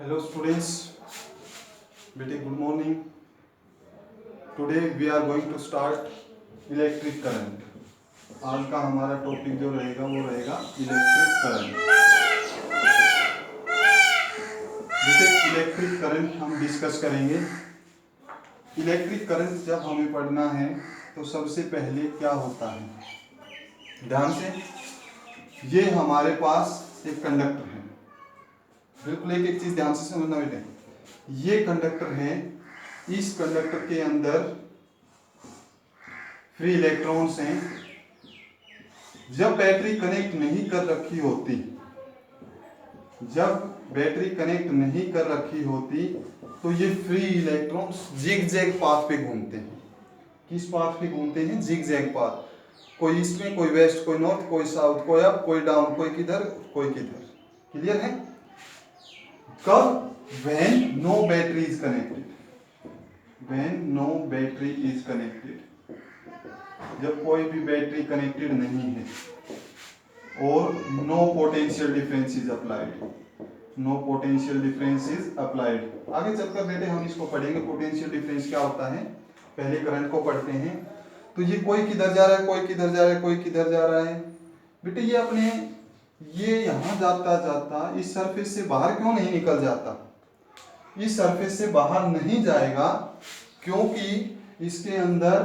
Hello students, बेटे good morning. Today we are going to start electric current. आज का हमारा टॉपिक जो रहेगा वो रहेगा इलेक्ट्रिक करंट। बेटे इलेक्ट्रिक करंट हम डिस्कस करेंगे। इलेक्ट्रिक करंट जब हमें पढ़ना है तो सबसे पहले क्या होता है, ध्यान से, ये हमारे पास एक कंडक्टर है। बिल्कुल एक चीज ध्यान से समझना बेटे, ये कंडक्टर है, इस कंडक्टर के अंदर फ्री इलेक्ट्रॉन्स हैं। जब बैटरी कनेक्ट नहीं कर रखी होती, तो ये free electrons zig zag path पे घूमते हैं। किस पाथ पे घूमते हैं? Zig zag path. कोई ईस्ट में, कोई वेस्ट, कोई नॉर्थ, कोई साउथ, कोई अप, कोई डाउन, कोई किधर, कोई किधर। क्लियर है? कब? when no battery is connected, जब कोई भी बैटरी कनेक्टेड नहीं है और no potential difference is applied. आगे चलकर बेटे हम इसको पढ़ेंगे, पोटेंशियल डिफरेंस क्या होता है। पहले करंट को पढ़ते हैं। तो ये कोई किधर जा रहा है, कोई किधर जा रहा है, कोई किधर जा रहा है। बेटे ये यहां जाता जाता इस सरफेस से बाहर क्यों नहीं निकल जाता? इस सरफेस से बाहर नहीं जाएगा क्योंकि इसके अंदर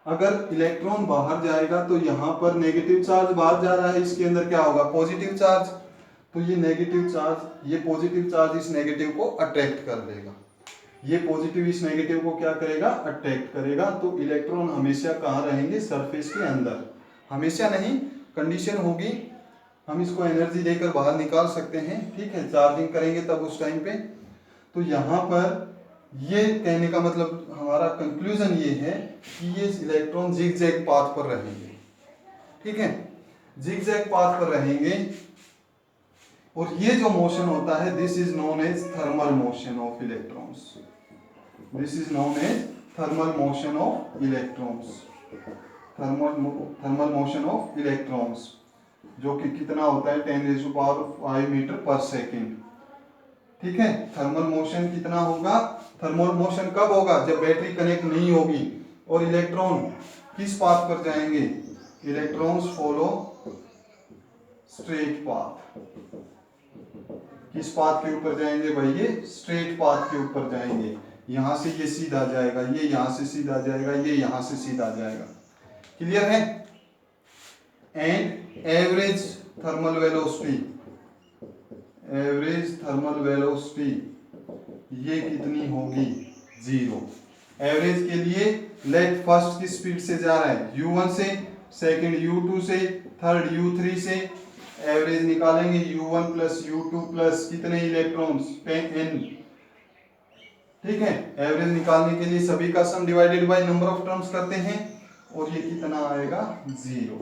अगर इलेक्ट्रॉन बाहर जाएगा तो यहाँ पर नेगेटिव चार्ज बाहर जा रहा है, इसके अंदर क्या होगा? Positive charge. तो ये नेगेटिव चार्ज, ये पॉजिटिव चार्ज इस नेगेटिव को अट्रैक्ट कर देगा, ये पॉजिटिव इस नेगेटिव को क्या करेगा? अट्रैक्ट करेगा। तो इलेक्ट्रॉन हमेशा कहाँ रहेंगे? सरफेस के अंदर। हमेशा नहीं, कंडीशन होगी, हम इसको एनर्जी देकर बाहर निकाल सकते हैं, ठीक है, चार्जिंग करेंगे तब उस टाइम पे। तो यहाँ पर ये कहने का मतलब हमारा कंक्लूजन ये है कि ये इलेक्ट्रॉन जिग जैग पाथ पर रहेंगे, ठीक है, जिग जैग पाथ पर रहेंगे। और ये जो मोशन होता है, this is known as thermal motion of electrons. This is known as thermal motion of electrons. Thermal motion of electrons जो कि कितना होता है? 10⁵ मीटर पर सेकेंड, ठीक है। थर्मल मोशन कितना होगा? थर्मल मोशन कब होगा? जब बैटरी कनेक्ट नहीं होगी और इलेक्ट्रॉन किस पाथ पर जाएंगे? Electrons follow straight path. किस पाथ के ऊपर जाएंगे भाई? ये स्ट्रेट पाथ के ऊपर जाएंगे। यहां से ये सीधा जाएगा, ये यहां से सीधा जाएगा, ये यहां से सीधा जाएगा। क्लियर है? एंड एवरेज थर्मल वेलोसिटी ये कितनी होगी? 0। एवरेज के लिए लेट फर्स्ट किस स्पीड से जा रहा है? u1 से, सेकंड u2 से, थर्ड u3 से। एवरेज निकालेंगे u1 प्लस u2 प्लस कितने इलेक्ट्रॉन्स? n, ठीक है। एवरेज निकालने के लिए सभी का सम divided by number of terms करते हैं और ये कितना आएगा? 0।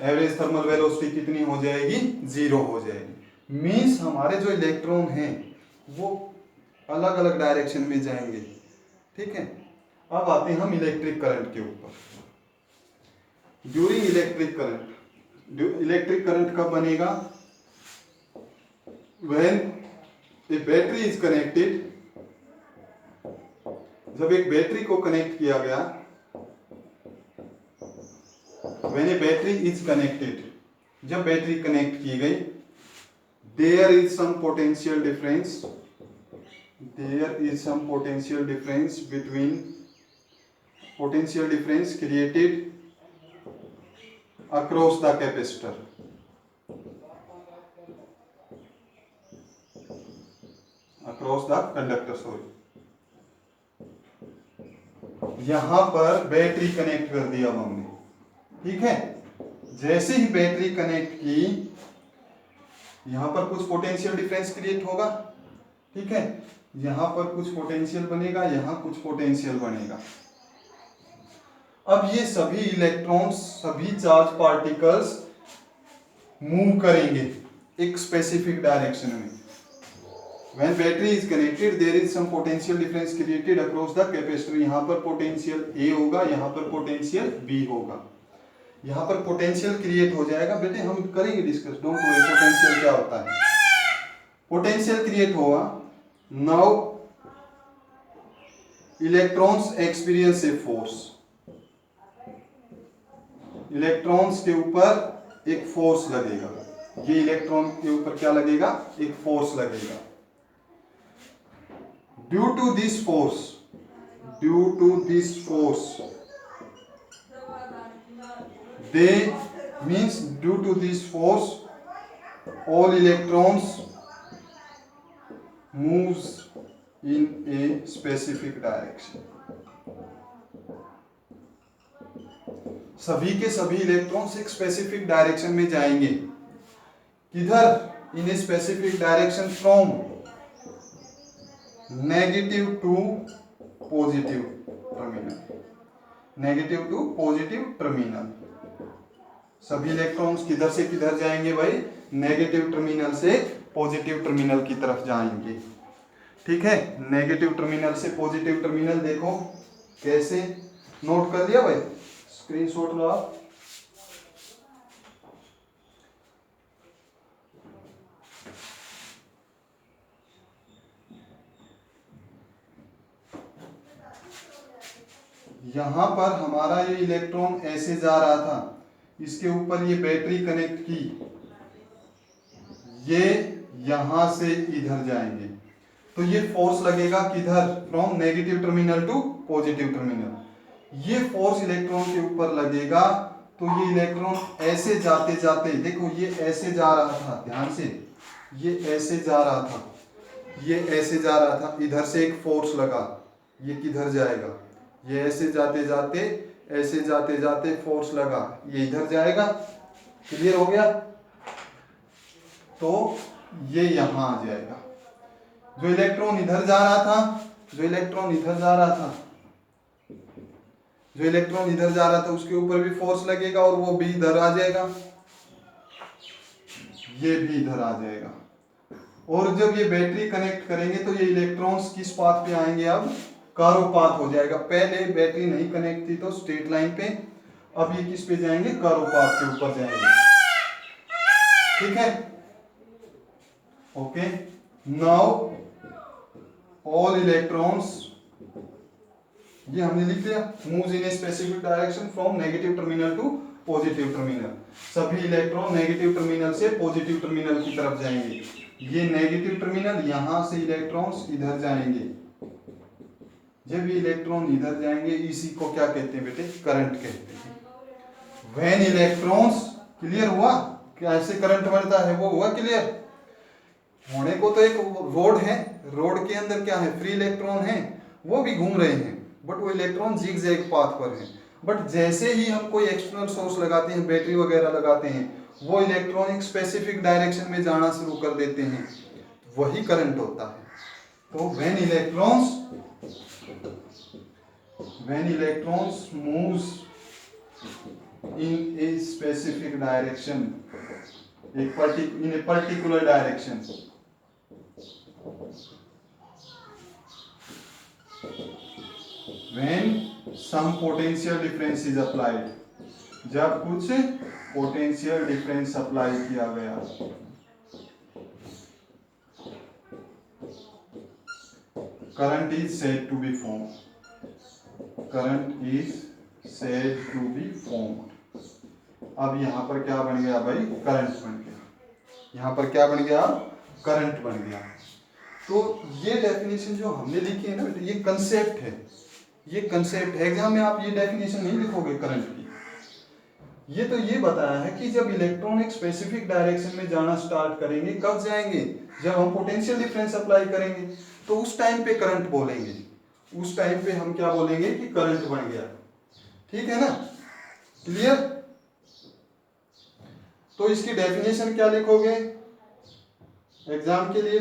एवरेज थर्मल वेलोसिटी कितनी हो जाएगी? 0 हो जाएगी। मींस हमारे जो इलेक्ट्रॉन हैं वो अलग अलग डायरेक्शन में जाएंगे, ठीक है। अब आते हैं हम इलेक्ट्रिक करंट के ऊपर। ड्यूरिंग इलेक्ट्रिक करंट कब बनेगा? When A battery is connected. जब एक बैटरी को कनेक्ट किया गया, when a battery is connected, जब बैटरी कनेक्ट की गई, there is some potential difference between potential difference created across the capacitor, across the conductor, sorry। यहां पर बैटरी कनेक्ट कर दिया हमने, ठीक है। जैसे ही बैटरी कनेक्ट की, यहां पर कुछ पोटेंशियल डिफरेंस क्रिएट होगा, ठीक है। यहां पर कुछ पोटेंशियल बनेगा, यहां कुछ पोटेंशियल बनेगा। अब ये सभी इलेक्ट्रॉन्स, सभी चार्ज पार्टिकल्स मूव करेंगे एक स्पेसिफिक डायरेक्शन में। When battery is connected, there is some potential difference created across the capacitor। यहाँ पर पोटेंशियल A होगा, यहाँ पर पोटेंशियल B होगा। यहाँ पर पोटेंशियल क्रिएट हो जाएगा। बेटे हम करेंगे डिस्कस, डोंट वरी, पोटेंशियल क्या होता है। पोटेंशियल क्रिएट होगा। Now electrons experience a force, electrons के ऊपर एक फोर्स लगेगा, ये इलेक्ट्रॉन के ऊपर क्या लगेगा, एक फोर्स लगेगा। Due to this force, due to this force they means due to this force all electrons moves in a specific direction, सभी के सभी इलेक्ट्रॉन्स एक स्पेसिफिक डायरेक्शन में जाएंगे। किधर? In a specific direction from negative to positive terminal, negative to positive terminal. सभी electrons किधर से किधर जाएंगे भाई? नेगेटिव टर्मिनल से पॉजिटिव टर्मिनल की तरफ जाएंगे। ठीक है, नेगेटिव टर्मिनल से पॉजिटिव टर्मिनल देखो कैसे, नोट कर लिया भाई, स्क्रीनशॉट लो आप। यहां पर हमारा ये इलेक्ट्रॉन ऐसे जा रहा था, इसके ऊपर ये बैटरी कनेक्ट की, ये यहां से इधर जाएंगे, तो ये फोर्स लगेगा किधर? From negative terminal to positive terminal. ये फोर्स इलेक्ट्रॉन के ऊपर लगेगा, तो ये इलेक्ट्रॉन ऐसे जाते जाते, देखो ये ऐसे जा रहा था, ध्यान से, ये ऐसे जा रहा था, ये ऐसे जा रहा था, इधर से एक फोर्स लगा, ये किधर जाएगा? ये ऐसे जाते जाते, ऐसे जाते जाते फोर्स लगा, ये इधर जाएगा। क्लियर हो गया? तो ये यहां आ जाएगा। जो इलेक्ट्रॉन इधर जा रहा था, जो इलेक्ट्रॉन इधर जा रहा था, जो इलेक्ट्रॉन इधर जा रहा था, उसके ऊपर भी फोर्स लगेगा और वो भी इधर आ जाएगा, ये भी इधर आ जाएगा। और जब ये बैटरी कनेक्ट करेंगे तो ये इलेक्ट्रॉन्स किस पाथ पे आएंगे? अब कारो पाथ हो जाएगा। पहले बैटरी नहीं कनेक्ट थी तो स्ट्रेट लाइन पे, अब ये किस पे जाएंगे? कारो पाथ के ऊपर जाएंगे। ठीक है, ओके। नाउ ऑल इलेक्ट्रॉन्स, ये हमने लिख दिया, moves in a specific direction from negative terminal to positive terminal. सभी इलेक्ट्रॉन नेगेटिव टर्मिनल से पॉजिटिव टर्मिनल की तरफ जाएंगे। ये नेगेटिव टर्मिनल, यहां से इलेक्ट्रॉन्स इधर जाएंगे। जब ये इलेक्ट्रॉन इधर जाएंगे, इसी को क्या कहते हैं बेटे? करंट कहते हैं। व्हेन इलेक्ट्रॉन्स, क्लियर हुआ कैसे करंट बढ़ता है? वो हुआ क्लियर? होने को तो एक रोड है, रोड के अंदर क्या है? फ्री इलेक्ट्रॉन है, वो भी घूम रहे हैं, बट वो इलेक्ट्रॉन जिगजैग पाथ पर है। बट जैसे ही हम कोई एक्सटर्नल सोर्स लगाते हैं, बैटरी वगैरह लगाते हैं, वो इलेक्ट्रॉन एक स्पेसिफिक डायरेक्शन में जाना शुरू कर देते हैं, वही करंट होता है। तो when electrons moves in a specific direction, in a particular direction. When some potential difference is applied, जब कुछ पोटेंशियल डिफरेंस अप्लाई किया गया, current is said to be form, current is said to be form. अब यहां पर क्या बन गया भाई? करंट बन गया। यहां पर क्या बन गया? करंट बन गया। तो ये डेफिनेशन जो हमने लिखी है ना, ये कंसेप्ट है, ये कंसेप्ट है। एग्जाम में आप ये डेफिनेशन नहीं लिखोगे करंट की। ये तो ये बताया है कि जब इलेक्ट्रॉन एक स्पेसिफिक डायरेक्शन में जाना स्टार्ट करेंगे, कब जाएंगे? जब हम पोटेंशियल डिफरेंस अप्लाई करेंगे, तो उस टाइम पे करंट बोलेंगे। उस टाइम पे हम क्या बोलेंगे कि करंट बन गया। ठीक है ना? क्लियर? तो इसकी डेफिनेशन क्या लिखोगे एग्जाम के लिए?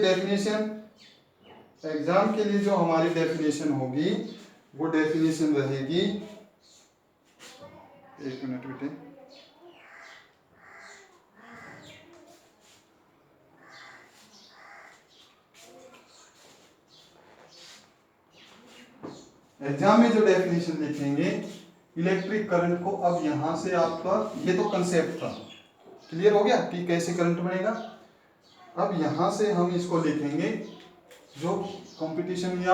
एग्जाम के लिए जो हमारी डेफिनेशन होगी, वो डेफिनेशन रहेगी, एक मिनट बेटे, एग्जाम में जो डेफिनेशन लिखेंगे इलेक्ट्रिक करंट को, अब यहां से आपका ये तो कंसेप्ट था, क्लियर हो गया कि कैसे करंट बनेगा। अब यहाँ से हम इसको लिखेंगे, जो कंपटीशन या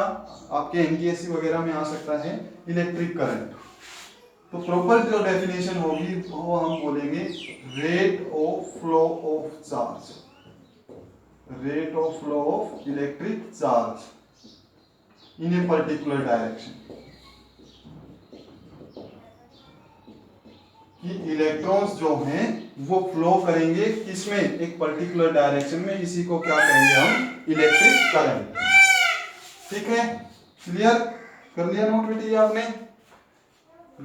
आपके एनटीएससी वगैरह में आ सकता है, इलेक्ट्रिक करंट। तो प्रॉपर जो डेफिनेशन होगी वो हम बोलेंगे rate of flow of charge, rate of flow of electric charge in a particular direction. कि इलेक्ट्रॉन्स जो हैं वो फ्लो करेंगे किसमें, एक पर्टिकुलर डायरेक्शन में, इसी को क्या कहेंगे हम, इलेक्ट्रिक करंट। ठीक है, क्लियर कर लिया नोट बेटी आपने।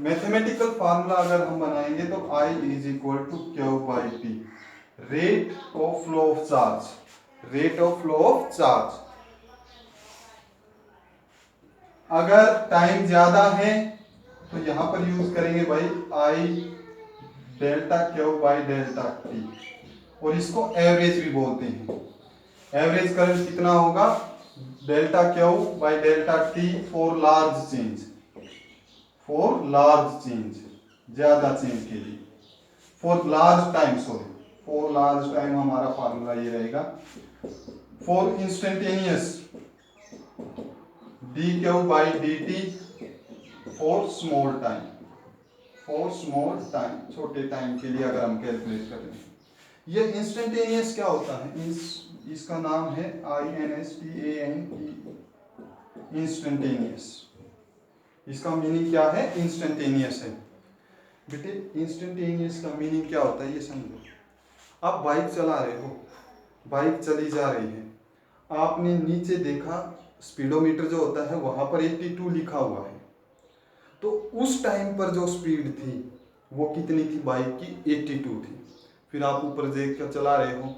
मैथमेटिकल फार्मूला अगर हम बनाएंगे तो I is equal to Q by T, rate of flow of charge, rate of flow of charge. अगर टाइम ज्यादा है तो यहां पर यूज करेंगे भाई I delta Q by delta T, और इसको एवरेज भी बोलते हैं। एवरेज करंट कितना होगा, delta Q by delta T for large change, for large change, ज्यादा चेंज के लिए, for large time, sorry for large time हमारा फार्मूला ये रहेगा। For instantaneous D Q by D T for small time, for small time, छोटे time के लिए अगर हम कैलकुलेट करें। ये इंस्टेंटेनियस क्या होता है, इसका नाम है INSTANE, इंस्टेंटेनियस। इसका मीनिंग क्या है, इंस्टेंटेनियस है। बेटे इंस्टेंटेनियस का मीनिंग क्या होता है ये समझो। आप बाइक चला रहे हो, बाइक चली जा रही है, आपने नीचे देखा स्पीडोमीटर जो होता है वहां पर 82 लिखा हुआ है, तो उस टाइम पर जो स्पीड थी वो कितनी थी, बाइक की 82 थी। फिर आप ऊपर देख कर चला रहे हो,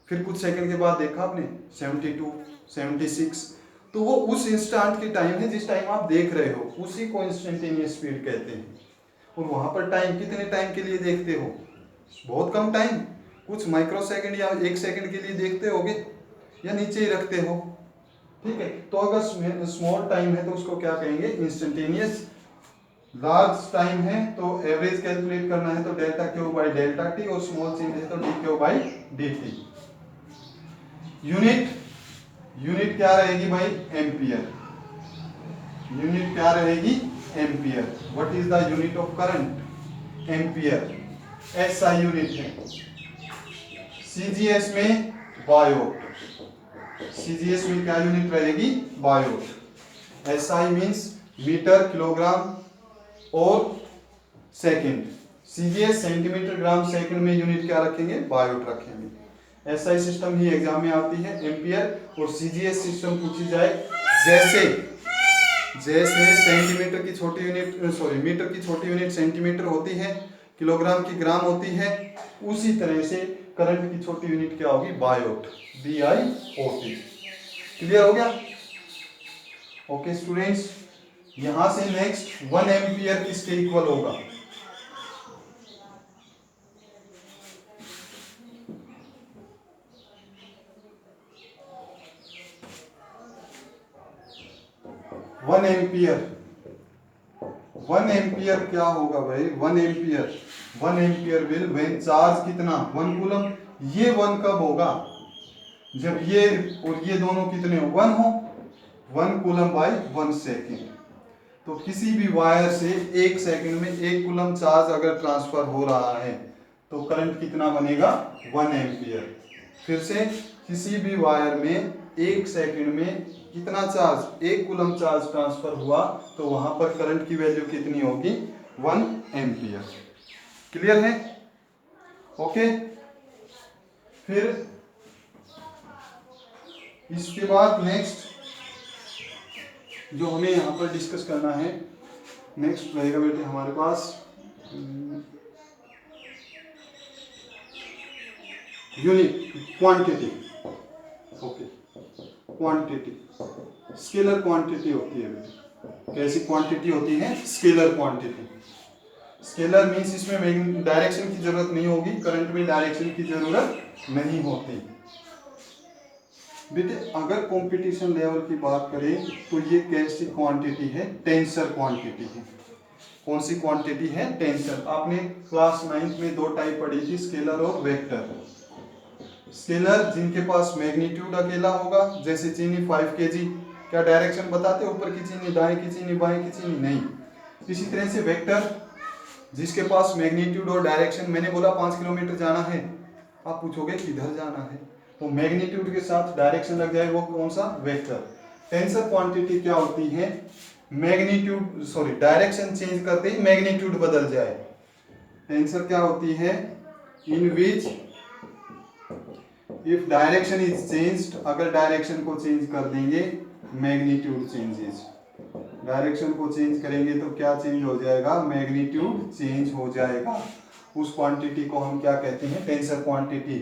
फिर कुछ सेकंड के बाद देखा आपने 72, 76, तो वो उस इंस्टेंट की टाइम है जिस टाइम आप देख रहे हो, उसी को इंस्टेंटेनियस स्पीड कहते हैं। और वहां पर टाइम कितने टाइम के लिए देखते हो, बहुत कम टाइम, कुछ माइक्रो सेकंड या 1 सेकंड के लिए देखते होगे या नीचे ही रखते हो। ठीक है, तो अगर स्मॉल टाइम है तो उसको क्या कहेंगे, इंस्टेंटेनियस। लार्ज टाइम है तो एवरेज कैलकुलेट करना है तो delta Q by delta T, और स्मॉल चेंज है तो D Q by D T. Unit क्या रहेगी भाई, एम्पियर। यूनिट क्या रहेगी, ampere. What is the unit of current, ampere. SI unit है, सीजीएस में वाट, सीजीएस में क्या यूनिट रहेगी, वाट। एसआई मींस मीटर, किलोग्राम और सेकंड। सीजीएस सेंटीमीटर, ग्राम, सेकंड में यूनिट क्या रखेंगे, वाट रखेंगे। एसआई सिस्टम ही एग्जाम में आती है, एम्पियर और सीजीएस सिस्टम पूछी जाए, जैसे सेंटीमीटर की छोटी यूनिट, सॉरी मीटर की छोटी यूनिट सेंटीमीटर होती है, किलोग्राम की ग्राम होती है, उसी तरह से करंट की छोटी यूनिट क्या होगी, वाट, BIOT। क्लियर हो गया। ओके स्टूडेंट्स, यहां से नेक्स्ट 1 एम्पियर किसके इक्वल होगा, वन एम्पियर क्या होगा भाई, 1 एम्पियर विल व्हेन चार्ज कितना, 1 कूलम। ये 1 कब होगा, जब ये और ये दोनों कितने हो, 1 हो, 1 कूलम बाई 1 सेकेंड। तो किसी भी वायर से 1 सेकंड में 1 कूलम चार्ज अगर ट्रांसफर हो रहा है तो करंट कितना बनेगा, 1 एम्पियर। फिर से किसी भी वायर में 1 सेकंड में कितना चार्ज, 1 कूलम चार्ज ट्रांसफर हुआ तो वहां पर करंट की वैल्यू कितनी होगी, 1 एम्पियर। क्लियर है। ओके, फिर इसके बाद नेक्स्ट जो हमें यहाँ पर डिस्कस करना है, नेक्स्ट रहेगा बेटे हमारे पास unit, quantity. Okay, quantity, scalar quantity होती है बेटे। कैसी क्वांटिटी होती है, स्केलर क्वांटिटी। स्केलर मीन्स इसमें डायरेक्शन की जरूरत नहीं होगी, करंट में डायरेक्शन की जरूरत नहीं होती। बेटे अगर कंपटीशन लेवल की बात करें तो ये कैसी क्वांटिटी है, टेंसर क्वांटिटी है। कौन सी क्वांटिटी है, टेंसर। आपने क्लास 9th में 2 टाइप पढ़ी थी, स्केलर और वेक्टर। स्केलर जिनके पास मैग्नीट्यूड अकेला होगा, जैसे चीनी 5 kg, क्या डायरेक्शन बताते, ऊपर की चीनी, दाएं की चीनी, बाएं की चीनी, नहीं। इसी तरह से वेक्टर जिसके पास मैग्नीट्यूड और डायरेक्शन, मैंने बोला 5 किलोमीटर जाना है, आप पूछोगे किधर जाना है, तो मैग्नीट्यूड के साथ डायरेक्शन लग जाए, वो कौन सा, वेक्टर। टेंसर क्वांटिटी क्या होती है, मैग्नीट्यूड सॉरी डायरेक्शन चेंज करते ही मैग्नीट्यूड बदल जाए। टेंसर क्या होती है, in which if direction is changed, अगर डायरेक्शन को चेंज कर देंगे मैग्नीट्यूड चेंजेस, डायरेक्शन को चेंज करेंगे तो क्या चेंज हो जाएगा, मैग्नीट्यूड चेंज हो जाएगा। उस क्वांटिटी को हम क्या कहते हैं, टेंसर क्वांटिटी।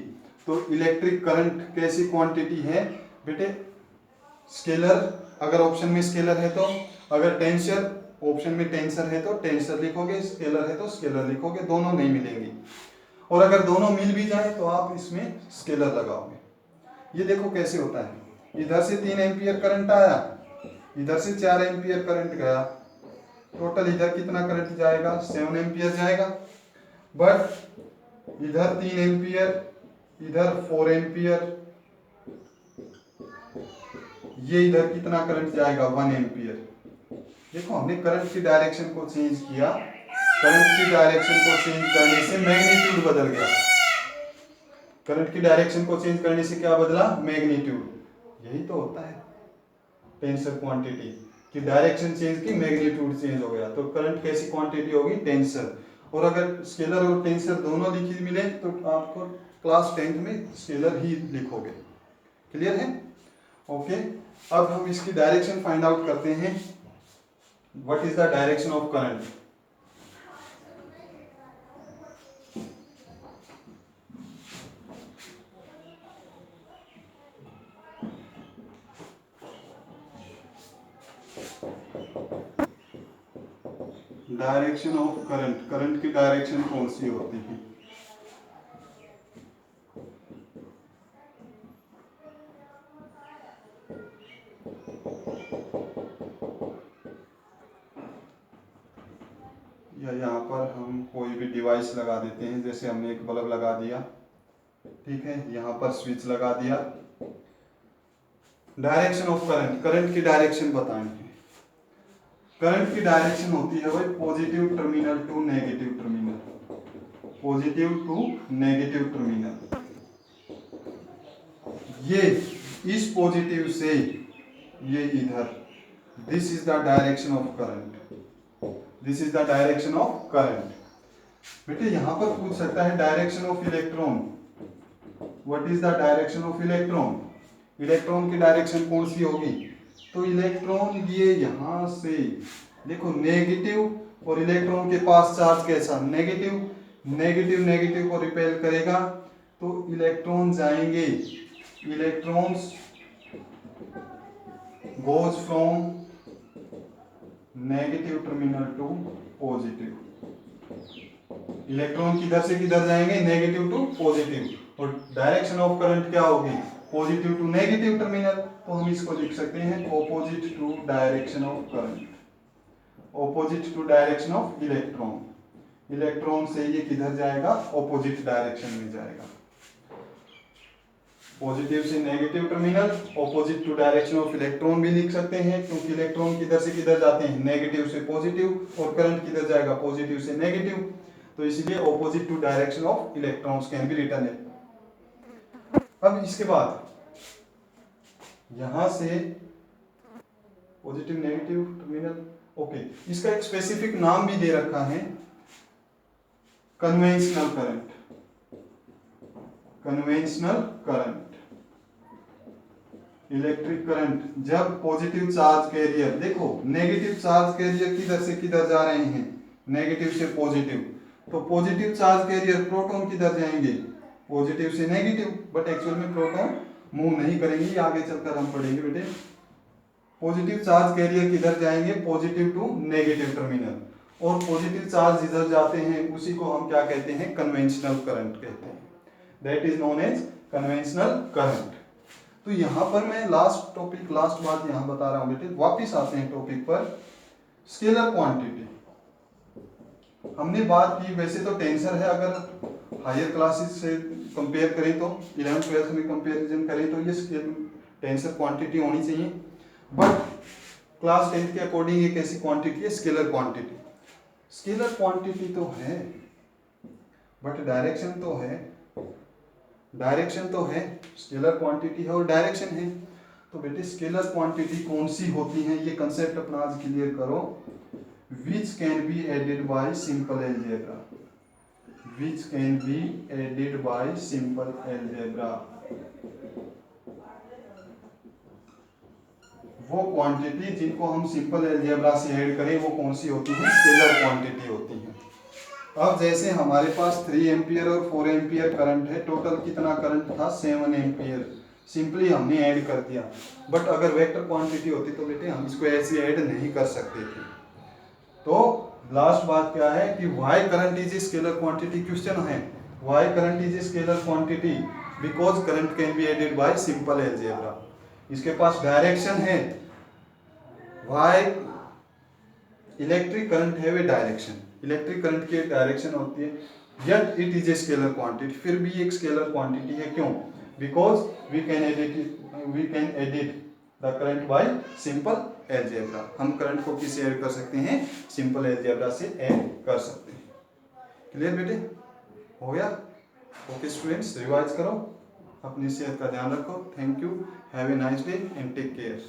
तो इलेक्ट्रिक करंट कैसी क्वांटिटी है बेटे, स्केलर, अगर ऑप्शन में स्केलर है तो, अगर टेंसर ऑप्शन में टेंसर है तो टेंसर लिखोगे, स्केलर है तो स्केलर लिखोगे, दोनों नहीं मिलेंगी। और अगर दोनों मिल भी जाए तो आप इसमें स्केलर लगाओगे। ये देखो कैसे होता है, इधर से 3 एम्पियर करंट आया, इधर से 4 एम्पियर करंट गया, टोटल इधर कितना करंट जाएगा, 7 एम्पियर जाएगा। बट इधर 3 एम्पियर, इधर 4 एम्पियर, ये इधर कितना करंट जाएगा, 1 एम्पियर। देखो हमने करंट की डायरेक्शन को चेंज किया, करंट की डायरेक्शन को चेंज करने से मैग्नीट्यूड बदल गया। करंट की डायरेक्शन को चेंज करने से क्या बदला, मैग्नीट्यूड। यही तो होता है टेंसर क्वांटिटी की, डायरेक्शन चेंज की, मैग्नीट्यूड चेंज हो गया। तो करंट कैसी क्वांटिटी होगी, टेंसर। और अगर स्केलर और टेंसर दोनों लिखी मिले तो आपको क्लास 10th में स्केलर ही लिखोगे। क्लियर है, ओके। अब हम इसकी डायरेक्शन फाइंड आउट करते हैं। What is the direction of current, direction of current, current की डायरेक्शन कौन सी होती है, या यहाँ पर हम कोई भी डिवाइस लगा देते हैं, जैसे हमने एक बल्ब लगा दिया, ठीक है, यहाँ पर स्विच लगा दिया। डायरेक्शन ऑफ करंट, करंट की डायरेक्शन बतानी है। करंट की डायरेक्शन होती है भाई positive terminal to negative terminal, positive to negative terminal. ये इस पॉजिटिव से ये इधर, this is the direction of current, this is the direction of current. बेटे यहां पर पूछ सकता है direction of electron, what is the direction of electron, electron की डायरेक्शन कौन सी होगी। तो इलेक्ट्रॉन ये यहां से देखो नेगेटिव, और इलेक्ट्रॉन के पास चार्ज कैसा, नेगेटिव, नेगेटिव नेगेटिव को रिपेल करेगा, तो इलेक्ट्रॉन जाएंगे, electrons goes from negative terminal to positive, electron किधर से किधर जाएंगे, नेगेटिव टू पॉजिटिव। और डायरेक्शन ऑफ करंट क्या होगी, पॉजिटिव टू नेगेटिव टर्मिनल, तो हम इसको लिख सकते हैं opposite to direction of current, opposite to direction of electron. Electron से ये किधर जाएगा, ऑपोजिट डायरेक्शन में जाएगा, पॉजिटिव से negative terminal, opposite to direction of electron भी लिख सकते हैं, क्योंकि इलेक्ट्रॉन किधर से किधर जाते हैं, नेगेटिव से पॉजिटिव, और करंट किधर जाएगा, पॉजिटिव से नेगेटिव, तो इसलिए opposite to direction of electrons can be written है। अब इसके बाद यहां से पॉजिटिव नेगेटिव टर्मिनल, ओके, इसका एक स्पेसिफिक नाम भी दे रखा है, conventional current, conventional current, electric current. जब पॉजिटिव चार्ज कैरियर, देखो नेगेटिव चार्ज कैरियर किधर से किधर जा रहे हैं, नेगेटिव से पॉजिटिव, तो पॉजिटिव चार्ज कैरियर प्रोटॉन किधर जाएंगे, पॉजिटिव से नेगेटिव, बट एक्चुअल में प्रोटॉन मूव नहीं करेंगे, आगे चलकर हम पढ़ेंगे बेटे। पॉजिटिव चार्ज कैरियर किधर जाएंगे, पॉजिटिव टू नेगेटिव टर्मिनल, और पॉजिटिव चार्ज जिधर जाते हैं उसी को हम क्या कहते हैं, कन्वेंशनल करंट कहते हैं, that is known as conventional current. तो यहाँ पर मैं लास्ट टॉपिक, लास्ट बात यहाँ बता रहा हूँ बेटे, वापिस आते हैं टॉपिक पर। स्केलर क्वांटिटी हमने बात की, वैसे तो टेंसर है, अगर हायर क्लासेस से कंपेयर करें तो 11th-12th में कंपेरिजन करें तो ये टेंसर क्वांटिटी होनी चाहिए, बट क्लास 10th के अकॉर्डिंग एक ऐसी क्वांटिटी है स्केलर क्वांटिटी। स्केलर क्वांटिटी तो है बट डायरेक्शन तो है, स्केलर क्वांटिटी है और डायरेक्शन है। तो बेटे स्केलर क्वांटिटी कौन सी होती है, ये कंसेप्ट अपना आज क्लियर करो। Which can be added by simple algebra, which can be added by simple algebra. वो क्वांटिटी जिनको हम सिंपल अलजेब्रा से ऐड करें वो कौन सी होती है, स्केलर क्वांटिटी होती है। अब जैसे हमारे पास 3 एम्पियर और 4 एम्पियर करंट है, टोटल कितना करंट था 7 एम्पियर, सिंपली हमने ऐड कर दिया। बट अगर वेक्टर क्वांटिटी होती तो बेटे हम इसको ऐसे ऐड नहीं कर सकते थे। तो लास्ट बात क्या है कि why current is a scalar quantity, question है why current is a scalar quantity because current can be added by simple algebra. इसके पास डायरेक्शन है, वाई इलेक्ट्रिक करंट है वे डायरेक्शन, इलेक्ट्रिक करंट की डायरेक्शन होती है, yet it is a scalar quantity, फिर भी एक स्केलर क्वांटिटी है। क्यों? Because we can add it the current by simple algebra. हम करंट को किससे ऐड कर सकते हैं, सिंपल अलजेब्रा से ऐड कर सकते हैं। क्लियर बेटे, हो गया? ओके स्टूडेंट्स, रिवाइज करो, अपनी सेहत का ध्यान रखो। Thank you, have a nice day and take care.